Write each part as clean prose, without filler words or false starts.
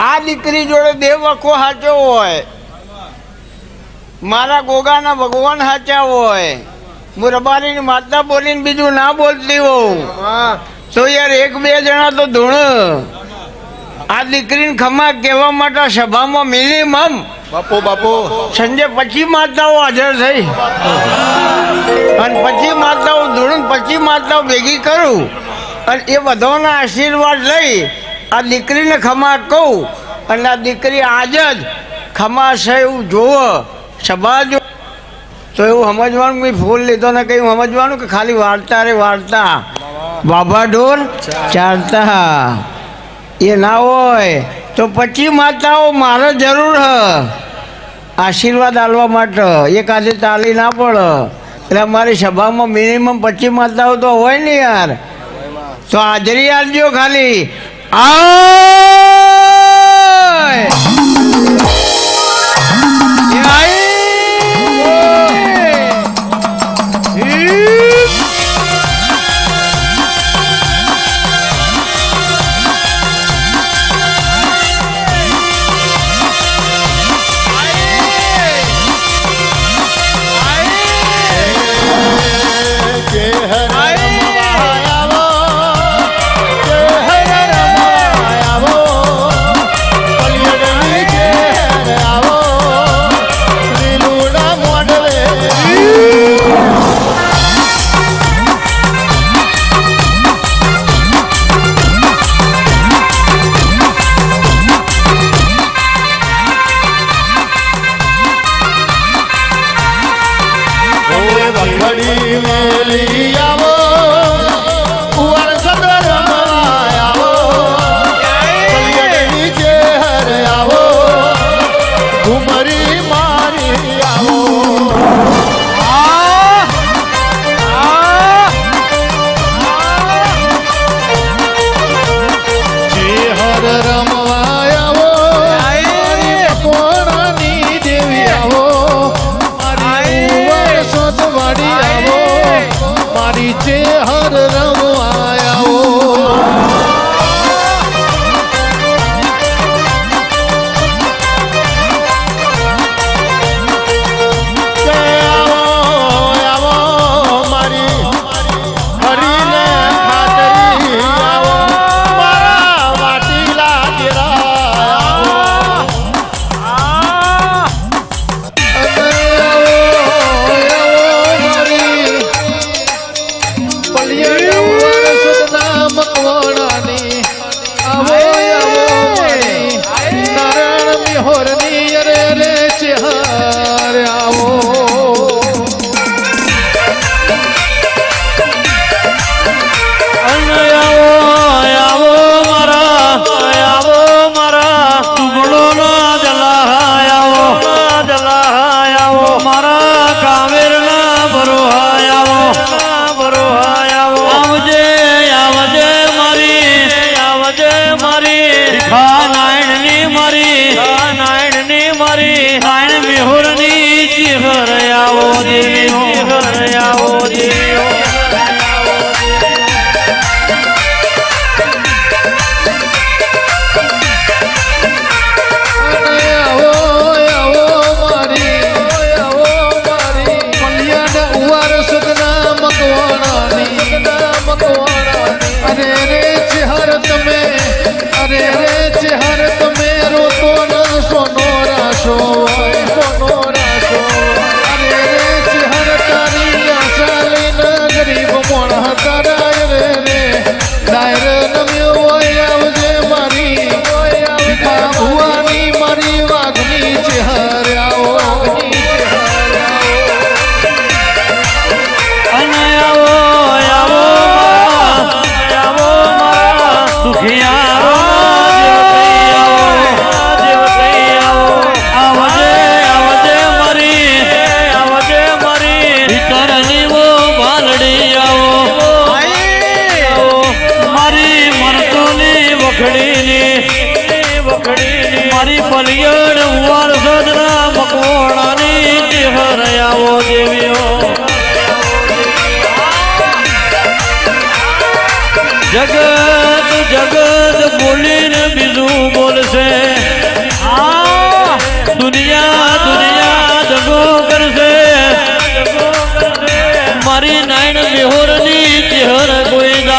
આ દીકરી જોડે દેવ વખો સાચો હોય, મારા ગોગાના ભગવાન સાચા હોય, હું રબારીની માતા બોલીને બીજું ના બોલતી હોઉં તો યાર એક બે જણા તો ધૂણ આ દીકરીને ખમા કહેવા માટે સભામાં મિનિમમ બાપો સંજય 25 માતાઓ હાજર થઈ અને 25 માતાઓ ધૂણ 25 માતાઓ ભેગી કરું અને એ બધાના આશીર્વાદ લઈ આ દીકરીને ખમા કહું અને આ દીકરી આજ જ ખમા છે એવું જોવો સભા જો તો એવું સમજવાનું મેં ફૂલ લીધો ને કંઈ સમજવાનું કે ખાલી વાર્તા રે વાર્તા બાબા ઢોર ચાલતા એ ના હોય તો 25 માતાઓ મારે જરૂર હ આશીર્વાદ આલવા માટે એક આજે ચાલી ના પડે એટલે અમારી સભામાં મિનિમમ 25 માતાઓ તો હોય ને યાર તો હાજરી આપજો ખાલી મારી પલિયડ વારસદના મકવાણાની ચહેર આવો દેવીઓ જગત જગત બોલીને બીજું બોલશે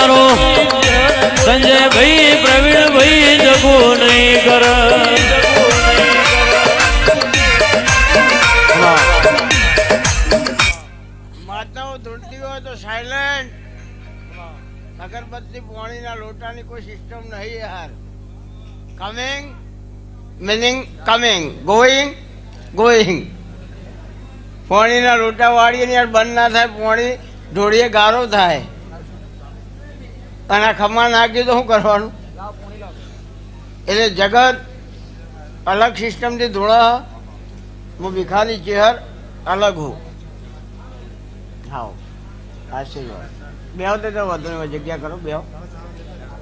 મારો સંજયભાઈ પ્રવીણભાઈ જગો નહીં કર માતાઓ ધૂળતી હોય તો સાયલેન્ટ. અગરબત્તી પાણીના લોટાની કોઈ સિસ્ટમ નહીં યાર. Coming meaning coming, going going. પાણીના લોટા વાળીએ ને યાર બંધ ના થાય, પાણી ઢોળીએ ગારો થાય. અને ખમા નાખ્યું તો શું કરવાનું? એટલે જગત અલગ સિસ્ટમથી ધોળા, હું ભીખાની ચેહર અલગ હું. હા, આશીર્વાદ. બેહો તો વધુ નહીં, જગ્યા કરો, બેહો.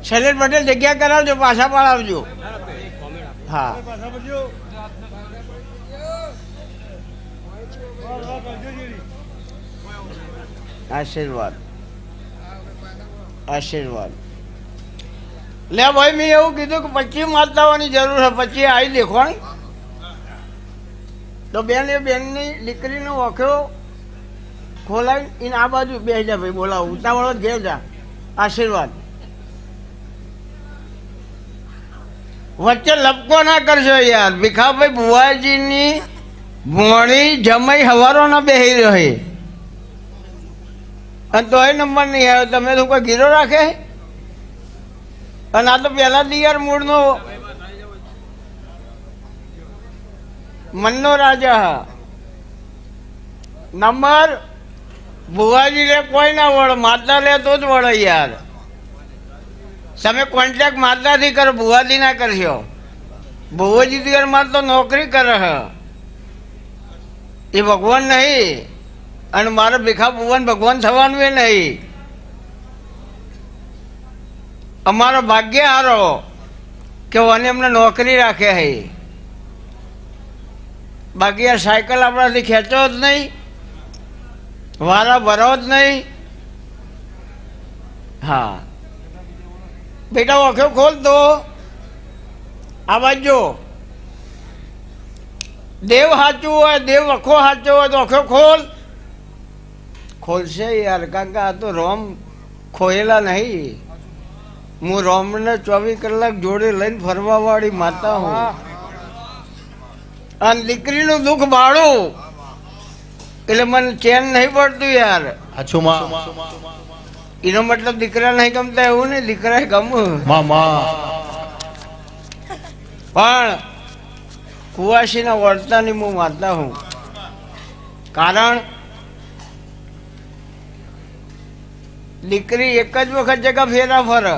શૈલેષ પટેલ જગ્યા કરાવજો, પાછા પાડાવજો. હા, આશીર્વાદ આશીર્વાદ. લે ભાઈ, મેં એવું કીધું કે 25 માતાઓની જરૂર છે. 25 આવી દેખવાણી તો બેન, એ બેનની દીકરીનો વખ્યો ખોલાવી એને આ બાજુ બેસી જા ભાઈ. બોલાવો, ઉતાવળ ઘેર જા. આશીર્વાદ. વચ્ચે લપકો ના કરશો યાર. ભીખાભાઈ બુવાજીની ભોણી જમાઈ હવારો ના બેસી રહે અને તોય નંબર નહીં આવ્યો. તમે તો કોઈ ગીરો રાખે? અને આ તો પેલા દિયાર મૂળનો મનનો રાજા. નંબર ભુવાજી લે કોઈ ના વળે, માતા લે તો જ વળે યાર. તમે કોન્ટેક્ટ માતાથી કરો, ભુવાજી ના કરશો. ભુવાજી દિયાર માં તો નોકરી કરે છે, એ ભગવાન નહીં. અને મારે ભીખા ભુવન ભગવાન થવાનું એ નહીં. અમારો ભાગ્ય હારો કે મને એમને નોકરી રાખે છે. બાકી આ સાયકલ આપણાથી ખેંચો જ નહીં, વારા ભરો જ નહીં. હા બેટા, ઓખો ખોલ તો આ બાજુ. દેવ સાચું હોય, દેવ વખો સાચો હોય તો ઓખો ખોલ. ખોલશે યાર, કારણ કે આ તો રોમ ખોયેલા નહીં. હું રોમને 24 કલાક જોડે લઈને ફરવા વાળી માતા હું. અને દીકરીનું દુઃખ બાળું એટલે મને ચેન નહીં પડતું યાર. એનો મતલબ દીકરા નહીં ગમતા એવું નહીં, દીકરા ગમું. પણ કુવાસીના વર્તાની હું માતા હું. કારણ દીકરી એક જ વખત જગા ફેરા ફરે,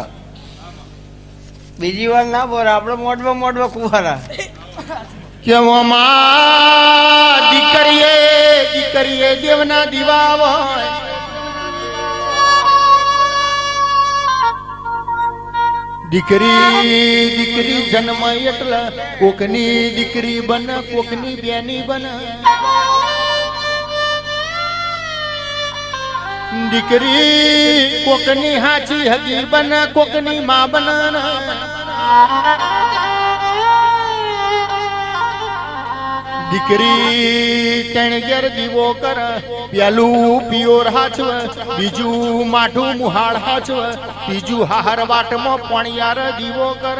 બીજી વાર ના ફરે. આપણે મોડવા કુવારા દીકરીએ દેવના દીવા હોય. દીકરી જન્મ એટલે કોકની દીકરી બન, કોકની બેની બન. દીકરી કોકની હાચી હગી બન, કોકની માં બન. દીકરી તેણ ઘેર દીવો કર, પેલું પિયોર હાચવ, બીજું માઠું મુહાડ હાચવ, ત્રીજું હાહર વાટમાં પણિયાર દીવો કર.